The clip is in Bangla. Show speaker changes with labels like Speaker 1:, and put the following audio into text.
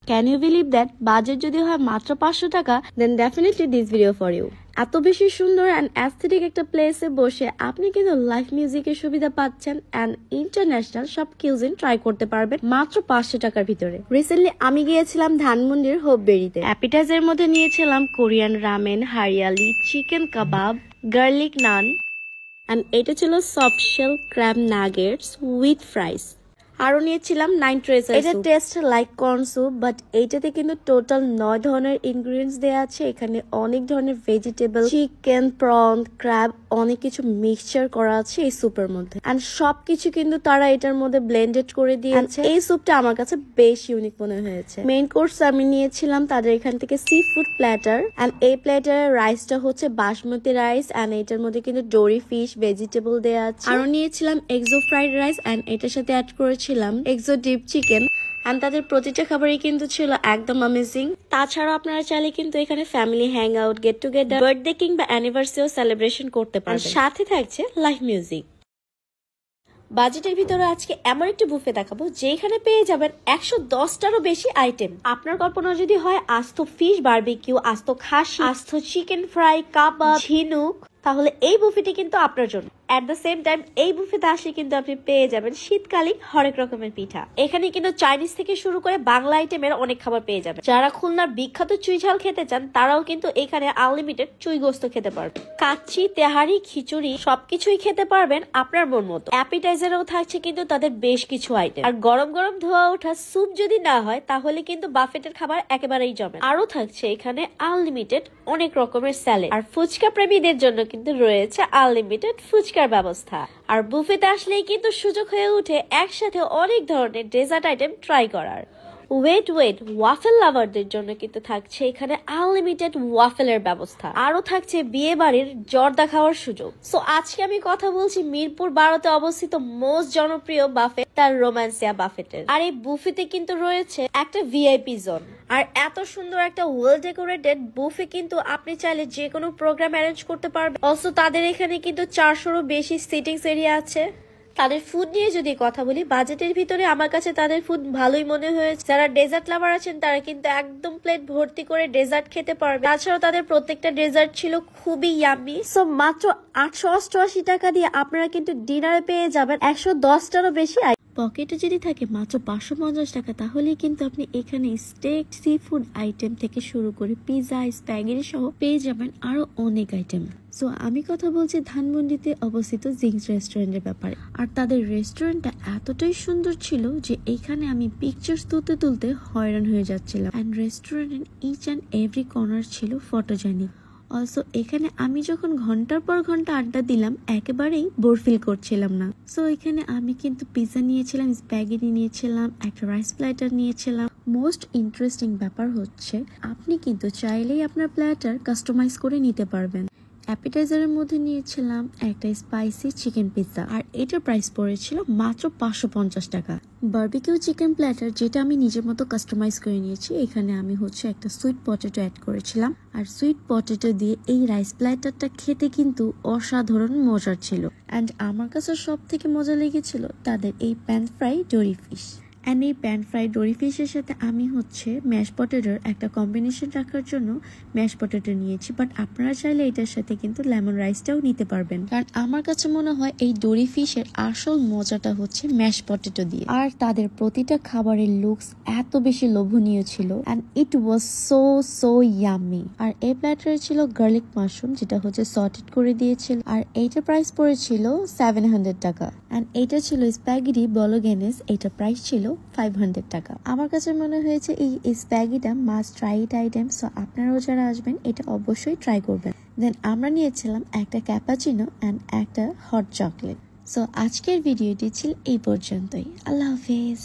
Speaker 1: Can you believe that? Budget যদি হয় মাত্র 500 টাকা, then definitely this video for you. এত বেশি সুন্দর অ্যান্ড অ্যাস্থেটিক একটা প্লেসে বসে আপনি কিন্তু লাইভ মিউজিকের সুবিধা পাচ্ছেন অ্যান্ড ইন্টারন্যাশনাল সব কিউজিন ট্রাই করতে পারবেন মাত্র 500 টাকার ভিতরে। রিসেন্টলি আমি গিয়েছিলাম ধানমন্ডির হোপবেরিতে। অ্যাপিটাইজারের মধ্যে নিয়েছিলাম Korean ramen, hariyali, chicken kebab, garlic naan and এটা ছিল soft shell crab nuggets with fries. আরো নিয়েছিলাম 9 ট্রেজার। এটা taste like corn soup, but এইটাতে কিন্তু টোটাল 9 ধরনের ইনগ্রিডিয়েন্টস দেওয়া আছে। এখানে অনেক ধরনের ভেজিটেবল, চিকেন, প্রন, ক্র্যাব, অনেক কিছু মিক্সচার করা আছে এই স্যুপের মধ্যে এন্ড সবকিছু কিন্তু তারা এটার মধ্যে ব্লেন্ডেড করে দিয়েছে। এই স্যুপটা আমার কাছে বেশ ইউনিক মনে হয়েছে। মেইন কোর্স আমি নিয়েছিলাম তাদের এখান থেকে সি ফুড প্ল্যাটার এন্ড এই প্ল্যাটারের রাইসটা হচ্ছে বাসমতি রাইস এন্ড এটার মধ্যে কিন্তু ডোরি ফিশ, ভেজিটেবল দেওয়া আছে। আরো নিয়েছিলাম এক্সো ফ্রাইড রাইস এন্ড এটার সাথে অ্যাড করেছিলাম এক্সো ডিপ চিকেন এন্ড তাদের প্রতিটা খাবারই কিন্তু ছিল একদম অ্যামেজিং। তাছাড়া আপনারা চাইলে কিন্তু এখানে family hang out, get together, birthday কিংবা অ্যানিভার্সারিও সেলিব্রেশন করতে পারবেন। সাথে থাকছে লাইভ মিউজিক। বাজেটের ভিতরে আজকে এমন একটি বুফে দেখাবো যেখানে পেয়ে যাবেন 110টারও বেশি আইটেম। আপনার কল্পনা যদি হয় আস্ত ফিশ বারবিকিউ, আস্ত খাসি, আস্ত চিকেন ফ্রাই, কাবাব, ঝিনুক, তাহলে এই বুফেটি কিন্তু আপনার জন্য। এট দ্য সেম টাইম এই বুফেতে আসলে কিন্তু আপনি পেয়ে যাবেন শীতকালীন হরেক রকমের পিঠা। এখানে কিন্তু চাইনিজ থেকে শুরু করে বাংলা আইটেমের অনেক খাবার পেয়ে যাবেন। যারা খুলনার বিখ্যাত চুই ঝাল খেতে চান তারাও কিন্তু এখানে আনলিমিটেড চুই গোস্ত খেতে পারবেন। কাচ্চি, তেহারি, খিচুড়ি সবকিছুই খেতে পারবেন আপনার মন মতো। অ্যাপিটাইজারও থাকছে কিন্তু তাদের বেশ কিছু আইটেম। আর গরম গরম ধোয়া ওঠা স্যুপ যদি না হয় তাহলে কিন্তু বাফেটের খাবার একেবারেই জমে। আরো থাকছে এখানে আনলিমিটেড অনেক রকমের স্যালাড। আর ফুচকা প্রেমীদের জন্য কিন্তু রয়েছে আনলিমিটেড ফুচকার ব্যবস্থা। আর বুফেতে আসলেই কিন্তু সুযোগ হয়ে উঠে একসাথে অনেক ধরনের ডেজার্ট আইটেম ট্রাই করার। ওয়েট ওয়াফেল লাভারদের জন্য কিন্তু থাকছে এখানে আনলিমিটেড ওয়াফেলের ব্যবস্থা। আরো থাকছে বিয়ে বাড়ির জর্দা খাওয়ার সুযোগ। সো আজকে আমি কথা বলছি মিরপুর 12তে অবস্থিত মোস্ট জনপ্রিয় বাফে তার রোমান্সিয়া বাফেটের। আর এই বুফেতে কিন্তু রয়েছে একটা ভিআইপি জোন। আর এত সুন্দর একটা ওয়েল ডেকোরেটেড বুফে কিন্তু আপনি চাইলে যে কোনো প্রোগ্রাম অ্যারেঞ্জ করতে পারবেন। অলসো তাদের এখানে কিন্তু 400রও বেশি সিটিংস এরিয়া আছে। তাদের ফুড নিয়ে যদি কথা বলি, বাজেটের ভিতরে আমার কাছে তাদের ফুড ভালোই মনে হয়েছে। যারা ডেজার্ট লাভার আছেন তারা কিন্তু একদম প্লেট ভর্তি করে ডেজার্ট খেতে পারবে। তাছাড়াও তাদের প্রত্যেকটা ডেজার্ট ছিল খুবই ইয়াম্মি। সো মাত্র 888 টাকা দিয়ে আপনারা কিন্তু ডিনারে পেয়ে যাবেন 110টারও বেশি। পকেটে যদি থাকে মাত্র 550 টাকা তাহলে কিন্তু আপনি এখানে স্টেক, সি ফুড আইটেম থেকে শুরু করে পিজা, স্প্যাগেটি সহ পেয়ে যাবেন আরো অনেক আইটেম। সো আমি কথা বলছি ধানমন্ডিতে অবস্থিত জিংস রেস্টুরেন্টের ব্যাপারে। আর তাদের রেস্টুরেন্টটা এতটাই সুন্দর ছিল যে এখানে আমি পিকচার্স তুলতে হয়রান হয়ে যাচ্ছিলাম। অ্যান্ড রেস্টুরেন্টের ইচ অ্যান্ড এভরি কর্নার ছিল ফটোজেনিক। অলসো এখানে আমি যখন ঘন্টার পর ঘন্টা আড্ডা দিলাম একেবারেই বোর ফিল করছিলাম না। সো এখানে আমি কিন্তু পিৎজা নিয়েছিলাম, স্প্যাগেটি নিয়েছিলাম, একটা রাইস প্ল্যাটার নিয়েছিলাম। মোস্ট ইন্টারেস্টিং ব্যাপার হচ্ছে আপনি কিন্তু চাইলেই আপনার প্ল্যাটার কাস্টমাইজ করে নিতে পারবেন। অ্যাপিটাইজারের মধ্যে নিয়েছিলাম একটা স্পাইসি চিকেন পিৎজা আর এটার প্রাইস পড়েছিল মাত্র 550 টাকা। বারবিকিউ চিকেন প্ল্যাটার যেটা আমি নিজের মতো কাস্টমাইজ করে নিয়েছি। এখানে আমি একটা সুইট পটেটো অ্যাড করেছিলাম আর সুইট পটেটো দিয়ে এই রাইস প্ল্যাটারটা খেতে কিন্তু অসাধারণ মজার ছিল। অ্যান্ড আমার কাছে সব থেকে মজা লেগেছিল তাদের এই pan fry dory fish. And এই প্যান ফ্রাই ডোরি ফিশের সাথে আমি ম্যাশ পটেটোর একটা কম্বিনেশন রাখার জন্য ম্যাশ পটেটো নিয়েছি। বাট আপনারা চাইলে এটার সাথে কিন্তু লেমন রাইসটাও নিতে পারবেন। কারণ আমার কাছে মনে হয় এই ডোরি ফিশের আসল মজাটা হচ্ছে ম্যাশ পটেটো দিয়ে। আর তাদের প্রতিটা খাবারের লুকস এত বেশি লোভনীয় ছিল and it was so yummy. আর এই প্ল্যাটারে ছিল গার্লিক মাশরুম যেটা সটেড করে দিয়েছিল আর এইটার প্রাইস পড়েছিল 700 টাকা। অ্যান্ড এইটা ছিল স্প্যাগেটি বলোগেনেস, এইটা প্রাইস ছিল 500 টাকা। আমার কাছে মনে হয়েছে এই স্প্যাগেটিটা মাস্ট ট্রাই আইটেম। সো আপনারাও যারা আসবেন এটা অবশ্যই ট্রাই করবেন। দেন আমরা নিয়েছিলাম একটা ক্যাপাচিনো অ্যান্ড একটা হট চকলেট। সো আজকের ভিডিওটি ছিল এই পর্যন্তই। আল্লাহ হাফেজ।